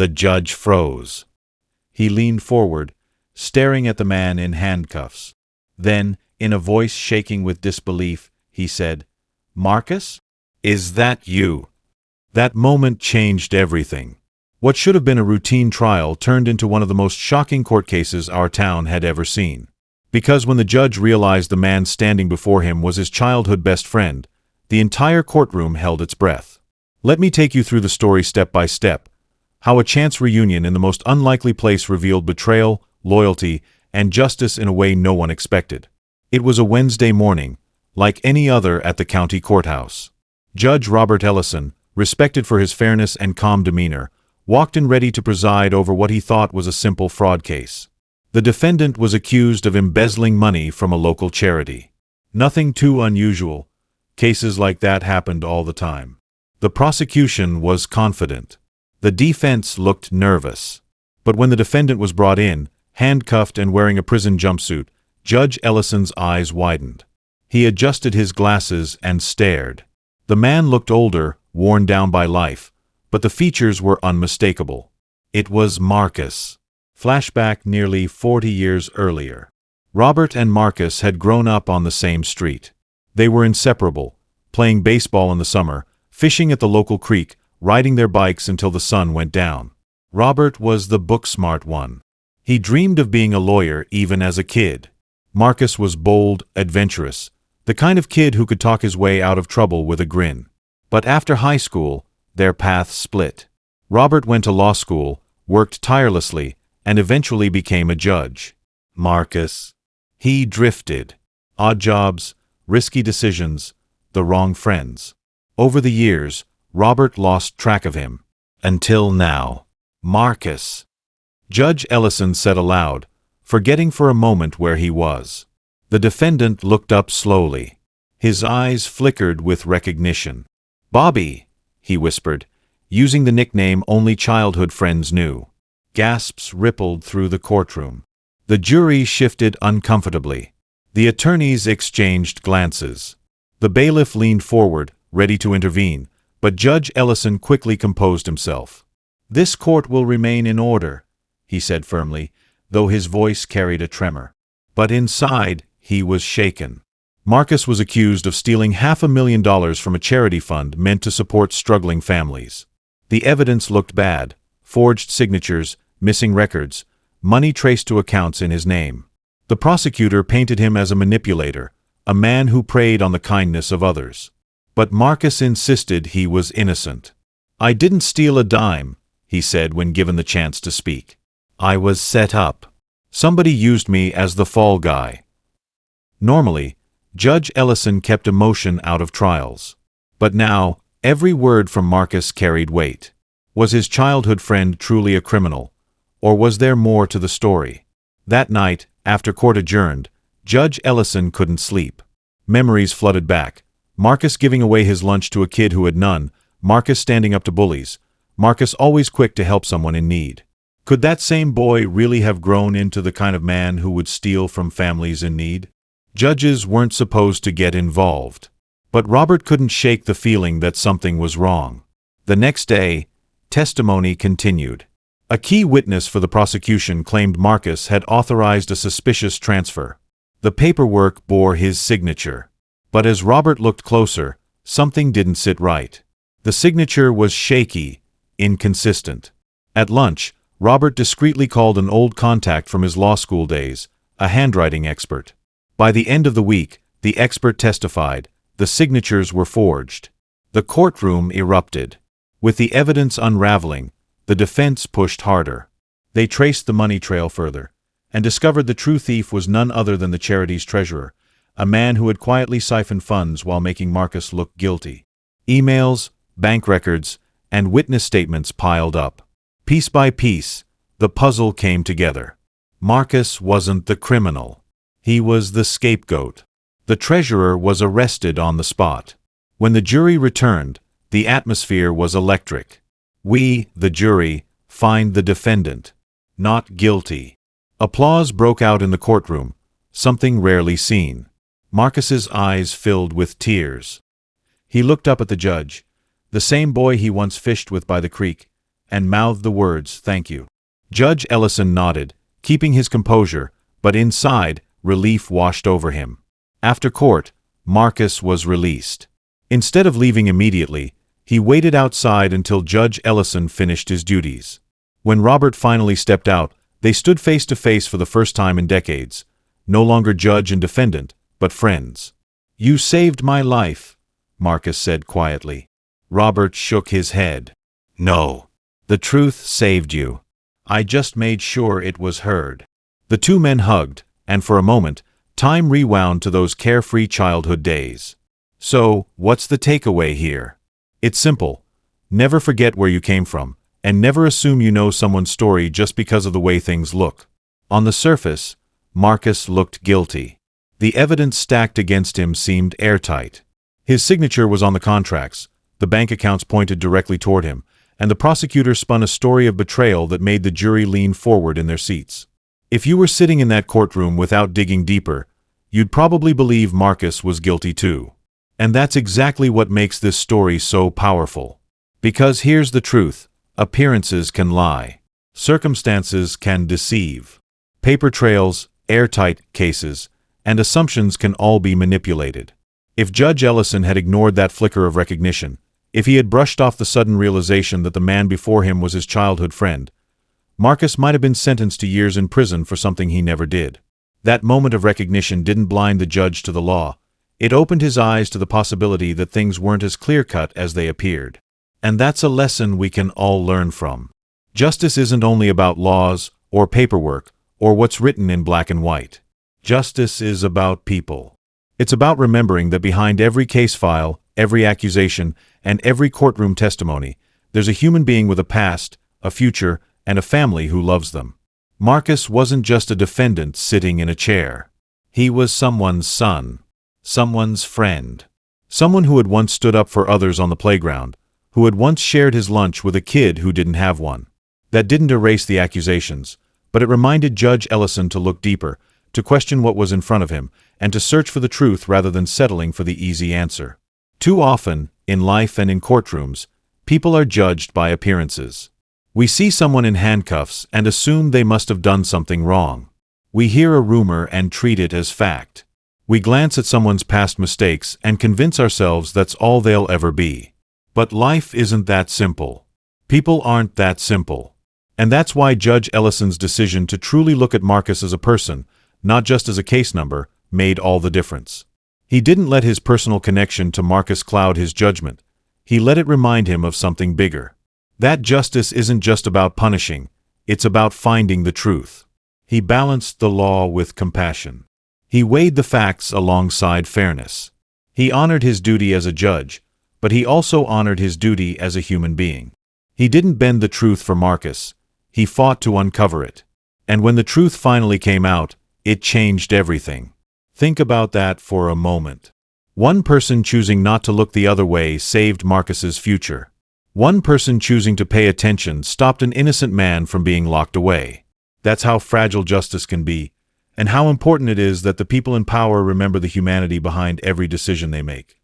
The judge froze. He leaned forward, staring at the man in handcuffs. Then, in a voice shaking with disbelief, he said, "Marcus? Is that you?" That moment changed everything. What should have been a routine trial turned into one of the most shocking court cases our town had ever seen. Because when the judge realized the man standing before him was his childhood best friend, the entire courtroom held its breath. Let me take you through the story step by step. How a chance reunion in the most unlikely place revealed betrayal, loyalty, and justice in a way no one expected. It was a Wednesday morning, like any other at the county courthouse. Judge Robert Ellison, respected for his fairness and calm demeanor, walked in ready to preside over what he thought was a simple fraud case. The defendant was accused of embezzling money from a local charity. Nothing too unusual. Cases like that happened all the time. The prosecution was confident. The defense looked nervous. But when the defendant was brought in, handcuffed and wearing a prison jumpsuit, Judge Ellison's eyes widened. He adjusted his glasses and stared. The man looked older, worn down by life, but the features were unmistakable. It was Marcus. Flashback nearly 40 years earlier. Robert and Marcus had grown up on the same street. They were inseparable, playing baseball in the summer, fishing at the local creek, riding their bikes until the sun went down. Robert was the book-smart one. He dreamed of being a lawyer even as a kid. Marcus was bold, adventurous, the kind of kid who could talk his way out of trouble with a grin. But after high school, their paths split. Robert went to law school, worked tirelessly, and eventually became a judge. Marcus. He drifted. Odd jobs, risky decisions, the wrong friends. Over the years, Robert lost track of him. Until now. Marcus. Judge Ellison said aloud, forgetting for a moment where he was. The defendant looked up slowly. His eyes flickered with recognition. "Bobby," he whispered, using the nickname only childhood friends knew. Gasps rippled through the courtroom. The jury shifted uncomfortably. The attorneys exchanged glances. The bailiff leaned forward, ready to intervene, but Judge Ellison quickly composed himself. "This court will remain in order," he said firmly, though his voice carried a tremor. But inside, he was shaken. Marcus was accused of stealing $500,000 from a charity fund meant to support struggling families. The evidence looked bad: forged signatures, missing records, money traced to accounts in his name. The prosecutor painted him as a manipulator, a man who preyed on the kindness of others. But Marcus insisted he was innocent. "I didn't steal a dime," he said when given the chance to speak. "I was set up. Somebody used me as the fall guy." Normally, Judge Ellison kept emotion out of trials. But now, every word from Marcus carried weight. Was his childhood friend truly a criminal? Or was there more to the story? That night, after court adjourned, Judge Ellison couldn't sleep. Memories flooded back. Marcus giving away his lunch to a kid who had none, Marcus standing up to bullies, Marcus always quick to help someone in need. Could that same boy really have grown into the kind of man who would steal from families in need? Judges weren't supposed to get involved. But Robert couldn't shake the feeling that something was wrong. The next day, testimony continued. A key witness for the prosecution claimed Marcus had authorized a suspicious transfer. The paperwork bore his signature. But as Robert looked closer, something didn't sit right. The signature was shaky, inconsistent. At lunch, Robert discreetly called an old contact from his law school days, a handwriting expert. By the end of the week, the expert testified, the signatures were forged. The courtroom erupted. With the evidence unraveling, the defense pushed harder. They traced the money trail further, and discovered the true thief was none other than the charity's treasurer, a man who had quietly siphoned funds while making Marcus look guilty. Emails, bank records, and witness statements piled up. Piece by piece, the puzzle came together. Marcus wasn't the criminal. He was the scapegoat. The treasurer was arrested on the spot. When the jury returned, the atmosphere was electric. We, the jury, find the defendant not guilty. Applause broke out in the courtroom, something rarely seen. Marcus's eyes filled with tears. He looked up at the judge, the same boy he once fished with by the creek, and mouthed the words, "Thank you." Judge Ellison nodded, keeping his composure, but inside, relief washed over him. After court, Marcus was released. Instead of leaving immediately, he waited outside until Judge Ellison finished his duties. When Robert finally stepped out, they stood face to face for the first time in decades, no longer judge and defendant, but friends. "You saved my life," Marcus said quietly. Robert shook his head. "No. The truth saved you. I just made sure it was heard." The two men hugged, and for a moment, time rewound to those carefree childhood days. So, what's the takeaway here? It's simple. Never forget where you came from, and never assume you know someone's story just because of the way things look. On the surface, Marcus looked guilty. The evidence stacked against him seemed airtight. His signature was on the contracts, the bank accounts pointed directly toward him, and the prosecutor spun a story of betrayal that made the jury lean forward in their seats. If you were sitting in that courtroom without digging deeper, you'd probably believe Marcus was guilty too. And that's exactly what makes this story so powerful. Because here's the truth: appearances can lie. Circumstances can deceive. Paper trails, airtight cases, and assumptions can all be manipulated. If Judge Ellison had ignored that flicker of recognition, if he had brushed off the sudden realization that the man before him was his childhood friend, Marcus might have been sentenced to years in prison for something he never did. That moment of recognition didn't blind the judge to the law. It opened his eyes to the possibility that things weren't as clear-cut as they appeared. And that's a lesson we can all learn from. Justice isn't only about laws, or paperwork, or what's written in black and white. Justice is about people. It's about remembering that behind every case file, every accusation, and every courtroom testimony, there's a human being with a past, a future, and a family who loves them. Marcus wasn't just a defendant sitting in a chair. He was someone's son, someone's friend, someone who had once stood up for others on the playground, who had once shared his lunch with a kid who didn't have one. That didn't erase the accusations, but it reminded Judge Ellison to look deeper, to question what was in front of him, and to search for the truth rather than settling for the easy answer. Too often, in life and in courtrooms, people are judged by appearances. We see someone in handcuffs and assume they must have done something wrong. We hear a rumor and treat it as fact. We glance at someone's past mistakes and convince ourselves that's all they'll ever be. But life isn't that simple. People aren't that simple. And that's why Judge Ellison's decision to truly look at Marcus as a person, not just as a case number, made all the difference. He didn't let his personal connection to Marcus cloud his judgment. He let it remind him of something bigger. That justice isn't just about punishing, it's about finding the truth. He balanced the law with compassion. He weighed the facts alongside fairness. He honored his duty as a judge, but he also honored his duty as a human being. He didn't bend the truth for Marcus. He fought to uncover it. And when the truth finally came out, it changed everything. Think about that for a moment. One person choosing not to look the other way saved Marcus's future. One person choosing to pay attention stopped an innocent man from being locked away. That's how fragile justice can be, and how important it is that the people in power remember the humanity behind every decision they make.